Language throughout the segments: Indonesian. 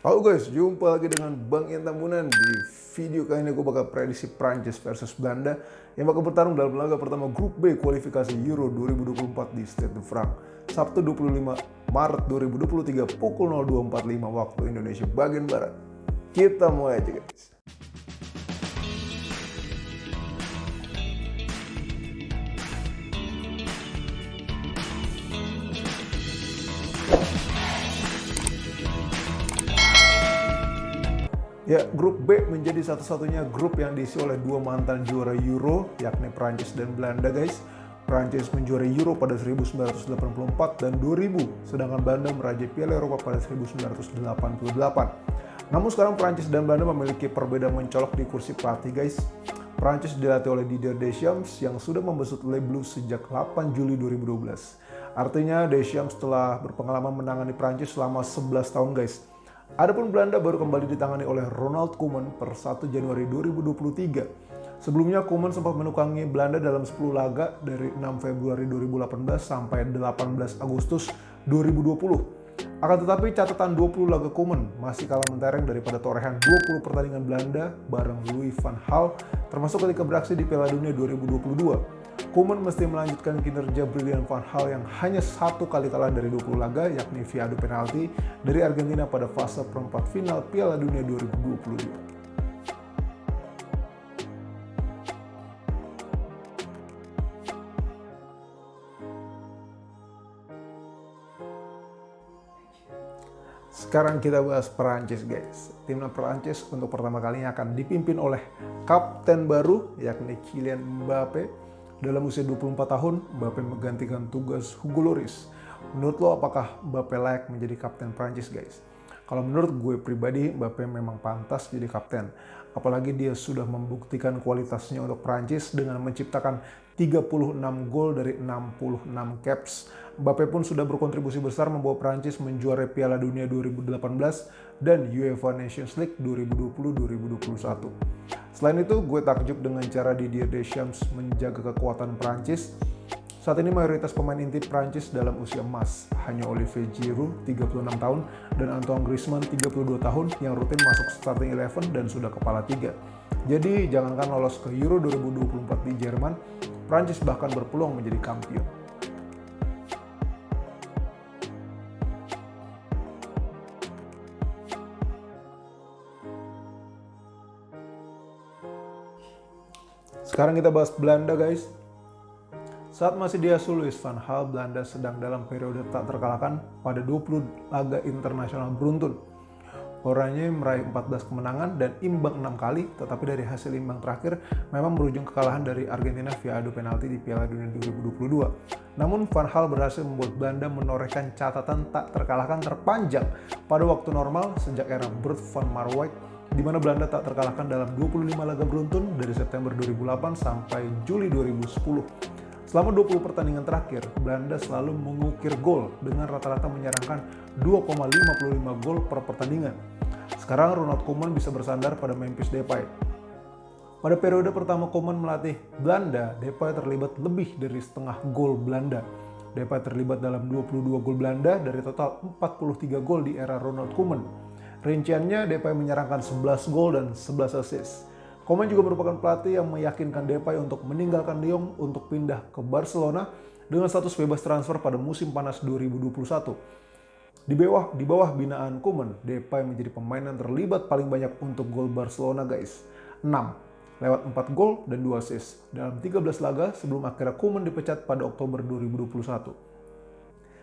Halo guys, jumpa lagi dengan Bang Ian Tambunan. Di video kali ini gue bakal prediksi Prancis versus Belanda yang bakal bertarung dalam laga pertama Grup B kualifikasi Euro 2024 di Stade de France, Sabtu 25 Maret 2023 pukul 02.45 waktu Indonesia bagian Barat. Kita mulai aja guys. Ya, grup B menjadi satu-satunya grup yang diisi oleh dua mantan juara Euro, yakni Prancis dan Belanda guys. Prancis menjuarai Euro pada 1984 dan 2000, sedangkan Belanda merajai Piala Eropa pada 1988. Namun sekarang Prancis dan Belanda memiliki perbedaan mencolok di kursi pelatih guys. Prancis dilatih oleh Didier Deschamps yang sudah membesut Les Bleus sejak 8 Juli 2012. Artinya Deschamps telah berpengalaman menangani Prancis selama 11 tahun guys. Adapun Belanda baru kembali ditangani oleh Ronald Koeman per 1 Januari 2023. Sebelumnya Koeman sempat menukangi Belanda dalam 10 laga dari 6 Februari 2018 sampai 18 Agustus 2020. Akan tetapi catatan 20 laga Koeman masih kalah mentereng daripada torehan 20 pertandingan Belanda bareng Louis van Gaal, termasuk ketika beraksi di Piala Dunia 2022. Koeman mesti melanjutkan kinerja brilian Van Gaal yang hanya satu kali kalah dari 20 laga, yakni via adu penalti dari Argentina pada fase perempat final Piala Dunia 2022. Sekarang kita bahas Perancis guys. Timnas Perancis untuk pertama kalinya akan dipimpin oleh kapten baru, yakni Kylian Mbappe. Dalam usia 24 tahun, Mbappe menggantikan tugas Hugo Lloris. Menurut lo, apakah Mbappe layak menjadi kapten Prancis guys? Kalau menurut gue pribadi, Mbappe memang pantas jadi kapten. Apalagi dia sudah membuktikan kualitasnya untuk Prancis dengan menciptakan 36 gol dari 66 caps. Mbappe pun sudah berkontribusi besar membawa Prancis menjuarai Piala Dunia 2018 dan UEFA Nations League 2020-2021. Selain itu, gue takjub dengan cara Didier Deschamps menjaga kekuatan Prancis. Saat ini mayoritas pemain inti Prancis dalam usia emas, hanya Olivier Giroud 36 tahun dan Antoine Griezmann 32 tahun yang rutin masuk starting 11 dan sudah kepala 3. Jadi jangankan lolos ke Euro 2024 di Jerman, Prancis bahkan berpeluang menjadi kampion. Sekarang kita bahas Belanda guys. Saat masih diasuh Louis van Gaal, Belanda sedang dalam periode tak terkalahkan pada 20 laga internasional beruntun. Orangnya meraih 14 kemenangan dan imbang 6 kali, tetapi dari hasil imbang terakhir memang berujung kekalahan dari Argentina via adu penalti di Piala Dunia 2022. Namun Van Gaal berhasil membuat Belanda menorehkan catatan tak terkalahkan terpanjang pada waktu normal sejak era Bert van Marwijk, di mana Belanda tak terkalahkan dalam 25 laga beruntun dari September 2008 sampai Juli 2010. Selama 20 pertandingan terakhir, Belanda selalu mengukir gol dengan rata-rata menyerangkan 2,55 gol per pertandingan. Sekarang Ronald Koeman bisa bersandar pada Memphis Depay. Pada periode pertama Koeman melatih Belanda, Depay terlibat lebih dari setengah gol Belanda. Depay terlibat dalam 22 gol Belanda dari total 43 gol di era Ronald Koeman. Rinciannya, Depay menyerangkan 11 gol dan 11 assist. Koeman juga merupakan pelatih yang meyakinkan Depay untuk meninggalkan Lyon untuk pindah ke Barcelona dengan status bebas transfer pada musim panas 2021. Di bawah binaan Koeman, Depay menjadi pemain yang terlibat paling banyak untuk gol Barcelona guys. 6, lewat 4 gol dan 2 assist dalam 13 laga sebelum akhirnya Koeman dipecat pada Oktober 2021.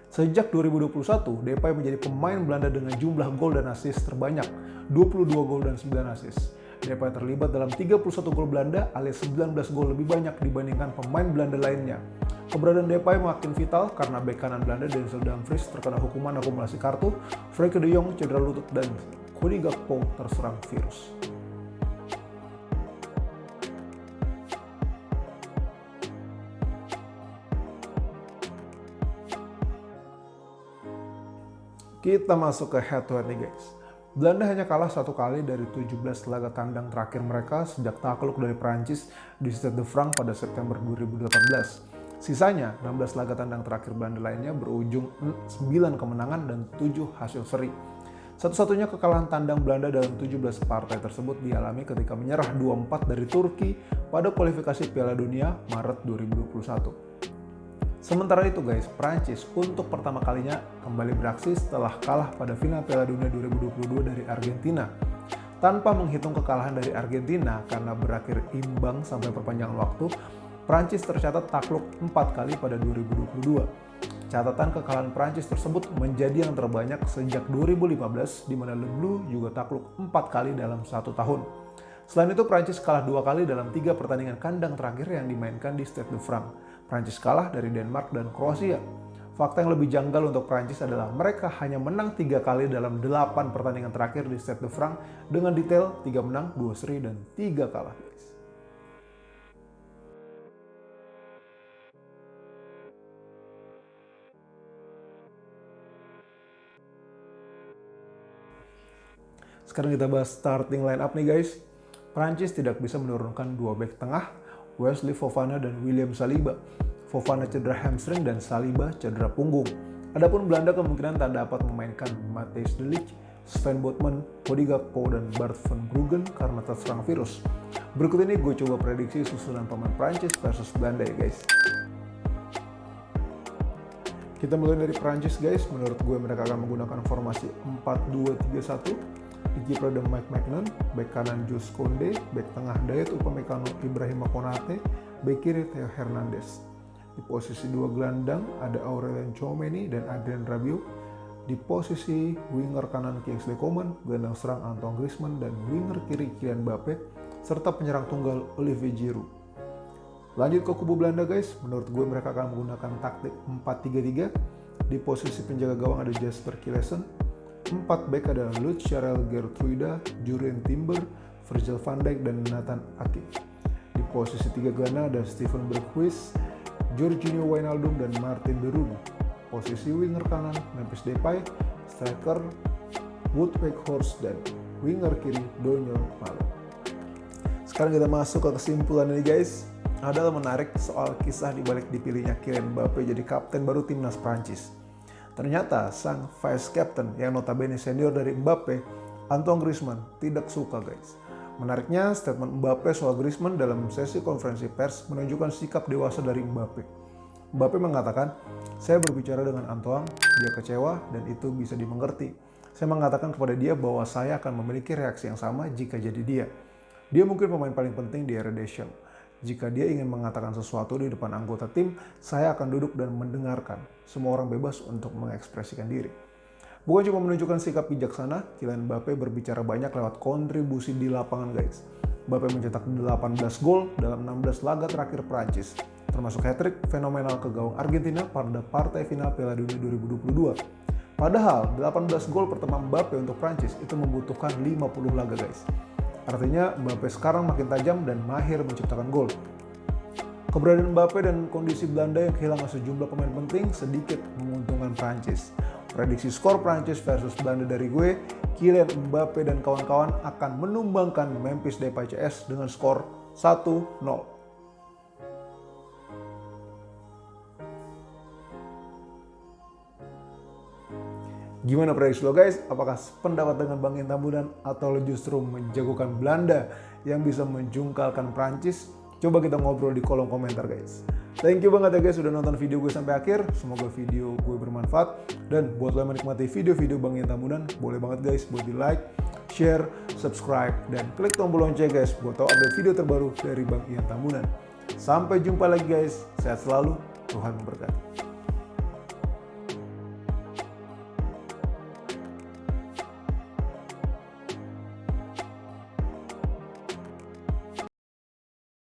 Sejak 2021, Depay menjadi pemain Belanda dengan jumlah gol dan assist terbanyak, 22 gol dan 9 assist. Depay terlibat dalam 31 gol Belanda alias 19 gol lebih banyak dibandingkan pemain Belanda lainnya. Keberadaan Depay makin vital karena bek kanan Belanda Denzel Dumfries terkena hukuman akumulasi kartu, Frenkie de Jong cedera lutut dan Cody Gakpo terserang virus. Kita masuk ke head to head nih guys. Belanda hanya kalah satu kali dari 17 laga tandang terakhir mereka sejak takluk dari Prancis di Stade de France pada September 2018. Sisanya, 16 laga tandang terakhir Belanda lainnya berujung 9 kemenangan dan 7 hasil seri. Satu-satunya kekalahan tandang Belanda dalam 17 partai tersebut dialami ketika menyerah 2-4 dari Turki pada kualifikasi Piala Dunia Maret 2021. Sementara itu guys, Prancis untuk pertama kalinya kembali beraksi setelah kalah pada final Piala Dunia 2022 dari Argentina. Tanpa menghitung kekalahan dari Argentina karena berakhir imbang sampai perpanjangan waktu, Prancis tercatat takluk 4 kali pada 2022. Catatan kekalahan Prancis tersebut menjadi yang terbanyak sejak 2015, di mana Le Bleu juga takluk 4 kali dalam 1 tahun. Selain itu, Prancis kalah 2 kali dalam 3 pertandingan kandang terakhir yang dimainkan di Stade de France. Prancis kalah dari Denmark dan Kroasia. Fakta yang lebih janggal untuk Prancis adalah mereka hanya menang 3 kali dalam 8 pertandingan terakhir di Stade de France dengan detail 3 menang, 2 seri, dan 3 kalah. Sekarang kita bahas starting line up nih guys. Prancis tidak bisa menurunkan 2 bek tengah, Wesley Fofana dan William Saliba. Fofana cedera hamstring dan Saliba cedera punggung. Adapun Belanda kemungkinan tak dapat memainkan Matthijs de Ligt, Sven Botman, Cody Gakpo, dan Bart van Bruggen karena terserang virus. Berikut ini gue coba prediksi susunan pemain Prancis versus Belanda ya guys. Kita mulai dari Prancis guys. Menurut gue mereka akan menggunakan formasi 4-2-3-1. Di kiper ada Mike Maignan, bek kanan Jules Koundé, bek tengah Dayot Upamecano Ibrahima Konate, bek kiri Theo Hernandez. Di posisi 2 gelandang ada Aurelien Tchouameni dan Adrien Rabiot. Di posisi winger kanan Kingsley Coman, gelandang serang Antoine Griezmann, dan winger kiri Kylian Mbappé, serta penyerang tunggal Olivier Giroud. Lanjut ke kubu Belanda guys, menurut gue mereka akan menggunakan taktik 4-3-3. Di posisi penjaga gawang ada Jasper Cillessen. 4 bek adalah Lutz Charel Geertruida, Jurien Timber, Virgil van Dijk, dan Nathan Ake. Di posisi 3 gelandang ada Steven Berghuis, Jorginho Wijnaldum, dan Martin de Roon. Posisi winger kanan Memphis Depay, striker Wout Weghorst, dan winger kiri Donyell Malen. Sekarang kita masuk ke kesimpulan ini guys. Adalah menarik soal kisah dibalik dipilihnya Kylian Mbappé jadi kapten baru timnas Prancis. Ternyata sang vice captain yang notabene senior dari Mbappé, Antoine Griezmann, tidak suka guys. Menariknya, statement Mbappé soal Griezmann dalam sesi konferensi pers menunjukkan sikap dewasa dari Mbappé. Mbappé mengatakan, "Saya berbicara dengan Antoine, dia kecewa dan itu bisa dimengerti. Saya mengatakan kepada dia bahwa saya akan memiliki reaksi yang sama jika jadi dia. Dia mungkin pemain paling penting di era Deschamps. Jika dia ingin mengatakan sesuatu di depan anggota tim, saya akan duduk dan mendengarkan. Semua orang bebas untuk mengekspresikan diri." Bukan cuma menunjukkan sikap bijaksana, Kylian Mbappé berbicara banyak lewat kontribusi di lapangan guys. Mbappé mencetak 18 gol dalam 16 laga terakhir Prancis, termasuk hat-trick fenomenal ke gawang Argentina pada partai final Piala Dunia 2022. Padahal 18 gol pertama Mbappé untuk Prancis itu membutuhkan 50 laga guys. Artinya Mbappé sekarang makin tajam dan mahir menciptakan gol. Keberadaan Mbappé dan kondisi Belanda yang kehilangan sejumlah pemain penting sedikit menguntungkan Prancis. Prediksi skor Prancis versus Belanda dari gue, Kylian Mbappé dan kawan-kawan akan menumbangkan Memphis Depay CS dengan skor 1-0. Gimana prediksi lo guys? Apakah pendapat dengan Bang Intambunan atau lo justru menjagokan Belanda yang bisa menjungkalkan Prancis? Coba kita ngobrol di kolom komentar guys. Thank you banget ya guys sudah nonton video gue sampai akhir. Semoga video gue bermanfaat. Dan buat lo yang menikmati video-video Bang Intambunan, boleh banget guys buat di like, share, subscribe, dan klik tombol lonceng guys buat tahu update video terbaru dari Bang Intambunan. Sampai jumpa lagi guys. Sehat selalu. Tuhan memberkati.